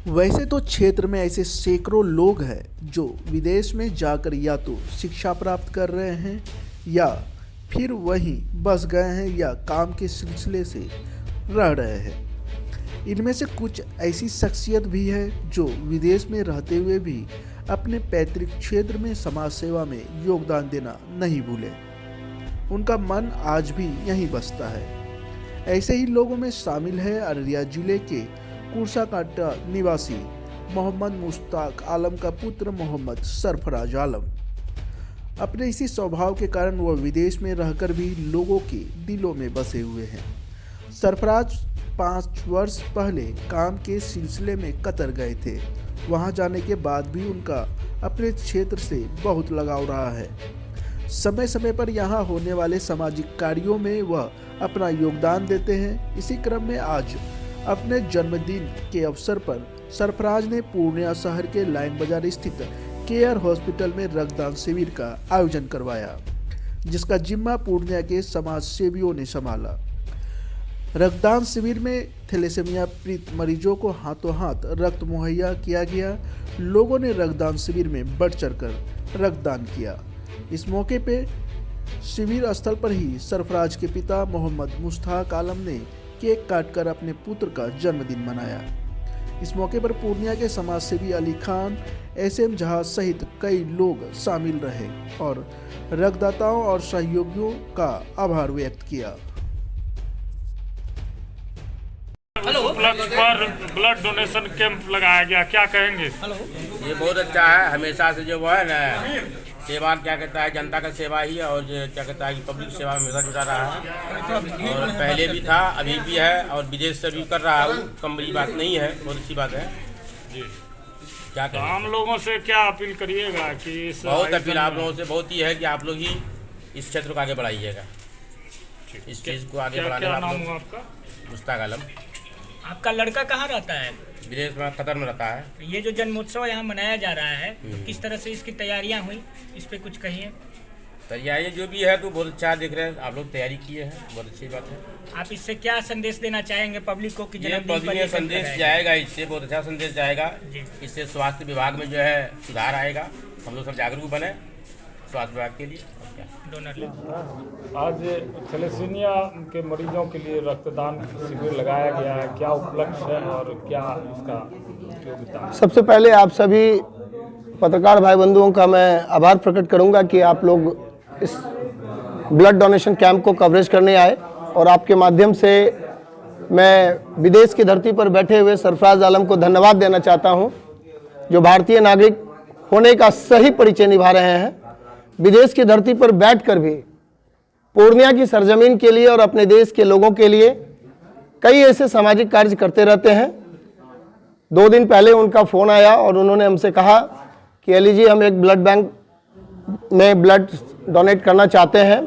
वैसे तो क्षेत्र में ऐसे सैकड़ों लोग हैं जो विदेश में जाकर या तो शिक्षा प्राप्त कर रहे हैं या फिर वहीं बस गए हैं या काम के सिलसिले से रह रहे हैं। इनमें से कुछ ऐसी शख्सियत भी है जो विदेश में रहते हुए भी अपने पैतृक क्षेत्र में समाज सेवा में योगदान देना नहीं भूले। उनका मन आज भी यहीं बसता है। ऐसे ही लोगों में शामिल है अररिया जिले के कुर्साकांटा निवासी मोहम्मद मुश्ताक आलम का पुत्र मोहम्मद सरफराज आलम। अपने इसी स्वभाव के कारण वह विदेश में रहकर भी लोगों के दिलों में बसे हुए हैं। सरफराज 5 वर्ष पहले काम के सिलसिले में कतर गए थे। वहां जाने के बाद भी उनका अपने क्षेत्र से बहुत लगाव रहा है। समय समय पर यहां होने वाले सामाजिक कार्यों में वह अपना योगदान देते हैं। इसी क्रम में आज अपने जन्मदिन के अवसर पर सरफराज ने पूर्णिया शहर के लाइन बाजार स्थित केयर हॉस्पिटल में रक्तदान शिविर का आयोजन करवाया, जिसका जिम्मा पूर्णिया के समाज सेवियों ने संभाला। रक्तदान शिविर में थैलेसीमिया पीड़ित मरीजों को हाथों हाथ रक्त मुहैया किया गया। लोगों ने रक्तदान शिविर में बढ़ चढ़कर रक्तदान किया। इस मौके पे शिविर स्थल पर ही सरफराज के पिता मोहम्मद मुश्ताक आलम ने केक काटकर अपने पुत्र का जन्मदिन मनाया। इस मौके पर पूर्णिया के समाज सेवी अली खान, SM जहाज सहित कई लोग शामिल रहे और रक्तदाताओं और सहयोगियों का आभार व्यक्त किया। उपलक्ष्य पर ब्लड डोनेशन कैंप लगाया गया, क्या कहेंगे? ये बहुत अच्छा है। हमेशा से जो वो है ना सेवा क्या कहता है, जनता का सेवा ही है और क्या कहता है कि पब्लिक सेवा में हमेशा जुटा रहा है और पहले भी था, अभी भी है और विदेश से भी कर रहा है। कम बड़ी बात नहीं है, बहुत अच्छी बात है जी। क्या तो आम लोगों से क्या अपील करिएगा कि बहुत अपील आप लोगों से बहुत ही है कि आप लोग ही इस क्षेत्र को आगे बढ़ाइएगा, इस चीज़ को आगे बढ़ाने क्या का। नाम हुआ आपका? मुश्ताक आलम। आपका लड़का कहाँ रहता है? विदेश में कतर में रहता है। ये जो जन्मोत्सव यहाँ मनाया जा रहा है, तो किस तरह से इसकी तैयारियाँ हुई, इस पे कुछ कहिए। तैयारी जो भी है तो बहुत अच्छा दिख रहे हैं, आप लोग तैयारी किए हैं, बहुत अच्छी बात है। आप इससे क्या संदेश देना चाहेंगे पब्लिक को कि ये जन्मदिन पर पब्लिक ये में संदेश जाएगा, इससे बहुत अच्छा संदेश जाएगा। इससे स्वास्थ्य विभाग में जो है सुधार आएगा। हम लोग सब जागरूक बने स्वास्थ्य विभाग के लिए। डोनर ले। आज थैलेसीमिया के मरीजों के लिए रक्तदान शिविर लगाया गया है, क्या उपलक्ष्य है और क्या इसका योग्यता? सबसे पहले आप सभी पत्रकार भाई बंधुओं का मैं आभार प्रकट करूंगा कि आप लोग इस ब्लड डोनेशन कैंप को कवरेज करने आए और आपके माध्यम से मैं विदेश की धरती पर बैठे हुए सरफराज आलम को धन्यवाद देना चाहता हूं, जो भारतीय नागरिक होने का सही परिचय निभा रहे हैं। विदेश की धरती पर बैठकर भी पूर्णिया की सरजमीन के लिए और अपने देश के लोगों के लिए कई ऐसे सामाजिक कार्य करते रहते हैं। 2 दिन पहले उनका फ़ोन आया और उन्होंने हमसे कहा कि अली जी, हम एक ब्लड बैंक में ब्लड डोनेट करना चाहते हैं,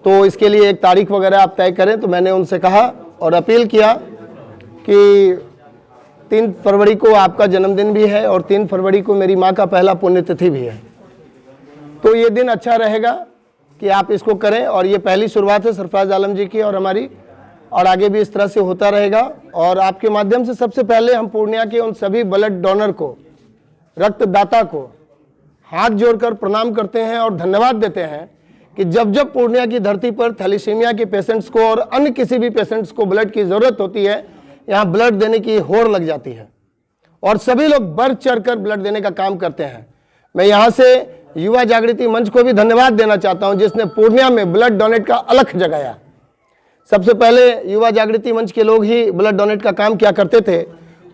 तो इसके लिए एक तारीख वगैरह आप तय करें। तो मैंने उनसे कहा और अपील किया कि 3 फरवरी को आपका जन्मदिन भी है और 3 फरवरी को मेरी माँ का पहला पुण्यतिथि भी है, तो ये दिन अच्छा रहेगा कि आप इसको करें। और ये पहली शुरुआत है सरफराज आलम जी की और हमारी, और आगे भी इस तरह से होता रहेगा। और आपके माध्यम से सबसे पहले हम पूर्णिया के उन सभी ब्लड डोनर को, रक्तदाता को हाथ जोड़कर प्रणाम करते हैं और धन्यवाद देते हैं कि जब जब पूर्णिया की धरती पर थैलेसीमिया के पेशेंट्स को और अन्य किसी भी पेशेंट्स को ब्लड की ज़रूरत होती है, यहाँ ब्लड देने की होड़ लग जाती है और सभी लोग बढ़ चढ़कर ब्लड देने का काम करते हैं। मैं यहाँ से युवा जागृति मंच को भी धन्यवाद देना चाहता हूं, जिसने पूर्णिया में ब्लड डोनेट का अलख जगाया। सबसे पहले युवा जागृति मंच के लोग ही ब्लड डोनेट का काम किया करते थे।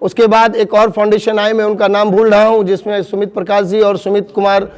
उसके बाद एक और फाउंडेशन आए, मैं उनका नाम भूल रहा हूं, जिसमें सुमित प्रकाश जी और सुमित कुमार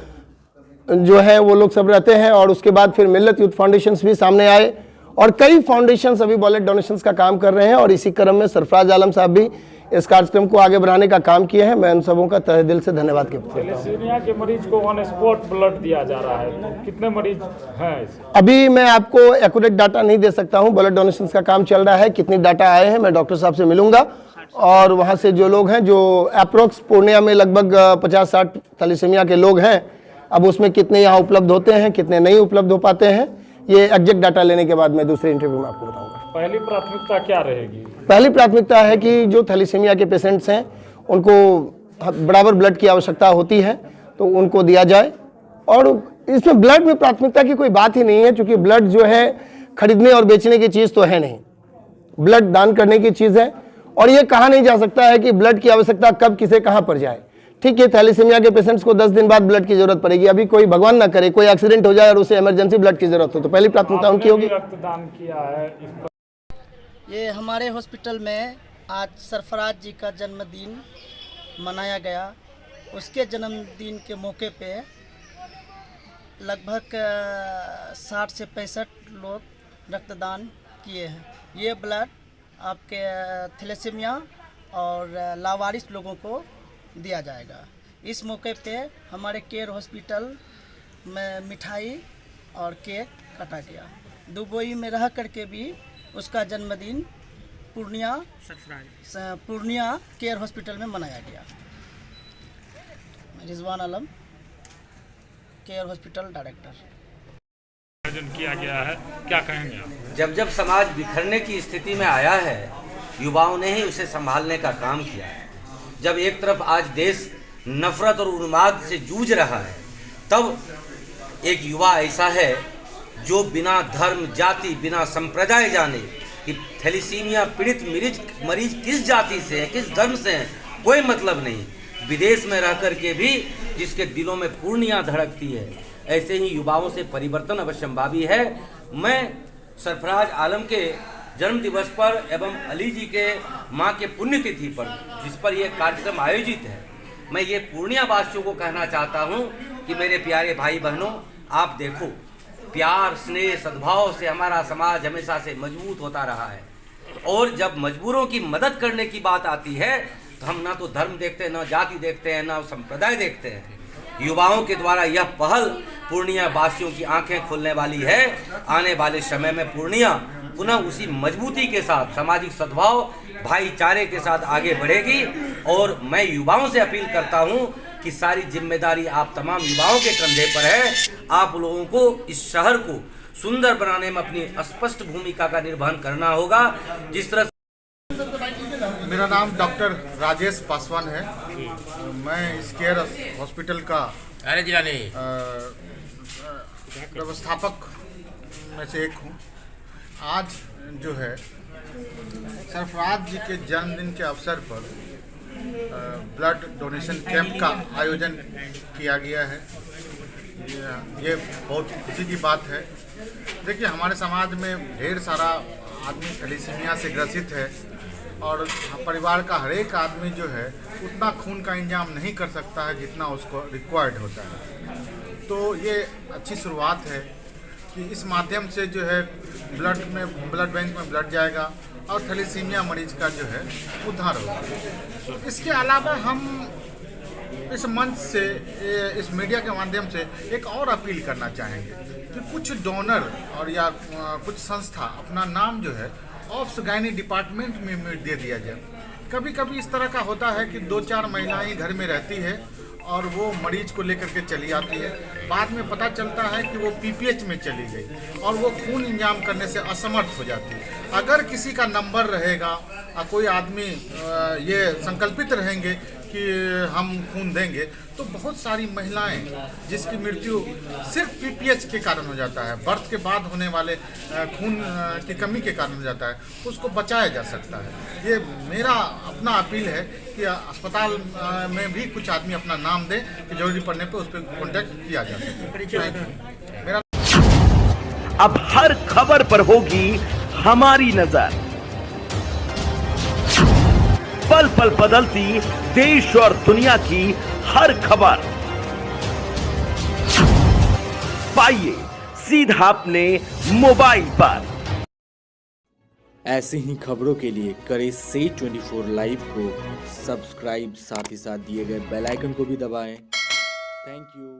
जो है वो लोग सब रहते हैं। और उसके बाद फिर मिल्लत यूथ फाउंडेशंस भी सामने आए और कई फाउंडेशंस अभी ब्लड डोनेशंस का काम कर रहे हैं। और इसी क्रम में सरफराज आलम साहब भी इस कार्यक्रम को आगे बढ़ाने का काम किए हैं। मैं उन सबों का तहे दिल से धन्यवाद करता हूं। थैलेसीमिया के मरीज को ऑन स्पॉट ब्लड दिया जा रहा है, तो कितने मरीज हैं? अभी मैं आपको एक्यूरेट डाटा नहीं दे सकता हूं, ब्लड डोनेशन का काम चल रहा है। कितनी डाटा आए हैं मैं डॉक्टर साहब से मिलूंगा और वहां से जो लोग हैं, जो अप्रोक्स पूर्णिया में लगभग 50-60 थैलेसीमिया के लोग हैं, अब उसमें कितने यहाँ उपलब्ध होते हैं, कितने नहीं उपलब्ध हो पाते हैं, ये एग्जैक्ट डाटा लेने के बाद मैं दूसरे इंटरव्यू में आपको बताऊंगा। पहली प्राथमिकता क्या रहेगी? पहली प्राथमिकता है कि जो थैलेसीमिया के पेशेंट्स हैं उनको बराबर ब्लड की आवश्यकता होती है तो उनको दिया जाए। और इसमें ब्लड में प्राथमिकता की कोई बात ही नहीं है, क्योंकि ब्लड जो है खरीदने और बेचने की चीज़ तो है नहीं, ब्लड दान करने की चीज़ है। और ये कहा नहीं जा सकता है कि ब्लड की आवश्यकता कब किसे कहाँ पर जाए। ठीक है, थैलेसीमिया के पेशेंट्स को 10 दिन बाद ब्लड की जरूरत पड़ेगी, अभी कोई भगवान ना करे कोई एक्सीडेंट हो जाए और उसे इमरजेंसी ब्लड की जरूरत हो तो पहली प्राथमिकता उनकी होगी। रक्तदान किया है इस पर ये हमारे हॉस्पिटल में आज सरफराज जी का जन्मदिन मनाया गया। उसके जन्मदिन के मौके पे लगभग 60 से 65 लोग रक्तदान किए हैं। ये ब्लड आपके थैलेसीमिया और लावारिस लोगों को दिया जाएगा। इस मौके पे हमारे केयर हॉस्पिटल में मिठाई और केक काटा गया। दुबई में रह करके भी उसका जन्मदिन पूर्णिया केयर हॉस्पिटल में मनाया गया। रिजवान आलम, केयर हॉस्पिटल डायरेक्टर। आयोजन किया गया है, क्या कहेंगे आप? जब समाज बिखरने की स्थिति में आया है, युवाओं ने ही उसे संभालने का काम किया है। जब एक तरफ आज देश नफरत और उन्माद से जूझ रहा है, तब एक युवा ऐसा है जो बिना धर्म जाति बिना संप्रदाय जाने कि थैलेसीमिया पीड़ित मरीज किस जाति से है किस धर्म से है कोई मतलब नहीं, विदेश में रह कर के भी जिसके दिलों में पूर्णिया धड़कती है, ऐसे ही युवाओं से परिवर्तन अवश्यंभावी है। मैं सरफराज आलम के जन्म दिवस पर एवं अली जी के माँ के पुण्यतिथि पर जिस पर यह कार्यक्रम आयोजित है, मैं ये पूर्णिया वासियों को कहना चाहता हूँ कि मेरे प्यारे भाई बहनों, आप देखो प्यार स्नेह सद्भाव से हमारा समाज हमेशा से मजबूत होता रहा है। और जब मजबूरों की मदद करने की बात आती है तो हम ना तो धर्म देखते हैं, ना जाति देखते हैं, ना संप्रदाय देखते हैं। युवाओं के द्वारा यह पहल पूर्णिया वासियों की आंखें खोलने वाली है। आने वाले समय में पूर्णिया पुनः उसी मजबूती के साथ सामाजिक सद्भाव भाईचारे के साथ आगे बढ़ेगी। और मैं युवाओं से अपील करता हूं कि सारी जिम्मेदारी आप तमाम युवाओं के कंधे पर है। आप लोगों को इस शहर को सुंदर बनाने में अपनी स्पष्ट भूमिका का निर्वहन करना होगा। जिस तरह मेरा नाम डॉक्टर राजेश पासवान है। मैं इस केयर हॉस्पिटल का व्यवस्थापक में से एक हूँ। आज जो है सरफराज जी के जन्मदिन के अवसर पर ब्लड डोनेशन कैंप का आयोजन किया गया है। ये बहुत खुशी की बात है। देखिए, हमारे समाज में ढेर सारा आदमी थैलेसीमिया से ग्रसित है और परिवार का हर एक आदमी जो है उतना खून का इंतजाम नहीं कर सकता है जितना उसको रिक्वायर्ड होता है। तो ये अच्छी शुरुआत है कि इस माध्यम से जो है ब्लड बैंक में ब्लड जाएगा और थैलेसीमिया मरीज का जो है उद्धार होगा। इसके अलावा हम इस मंच से इस मीडिया के माध्यम से एक और अपील करना चाहेंगे कि कुछ डोनर और या कुछ संस्था अपना नाम जो है ऑफ्स गायनी डिपार्टमेंट में दे दिया जाए। कभी कभी इस तरह का होता है कि 2-4 महिलाएं घर में रहती है और वो मरीज को लेकर के चली आती है। बाद में पता चलता है कि वो पीपीएच में चली गई और वो खून इंतजाम करने से असमर्थ हो जाती है। अगर किसी का नंबर रहेगा, कोई आदमी ये संकल्पित रहेंगे कि हम खून देंगे, तो बहुत सारी महिलाएं जिसकी मृत्यु सिर्फ पीपीएच के कारण हो जाता है, बर्थ के बाद होने वाले खून की कमी के कारण हो जाता है, उसको बचाया जा सकता है। ये मेरा अपना अपील है कि अस्पताल में भी कुछ आदमी अपना नाम दें कि जरूरी पड़ने पर उस पर कॉन्टैक्ट किया जा सके। मेरा अब हर खबर पर होगी हमारी नजर। पल पल बदलती देश और दुनिया की हर खबर पाइए सीधा अपने मोबाइल पर। ऐसे ही खबरों के लिए करें से 24 लाइव को सब्सक्राइब, साथ ही साथ दिए गए बेल आइकन को भी दबाएं। Thank you.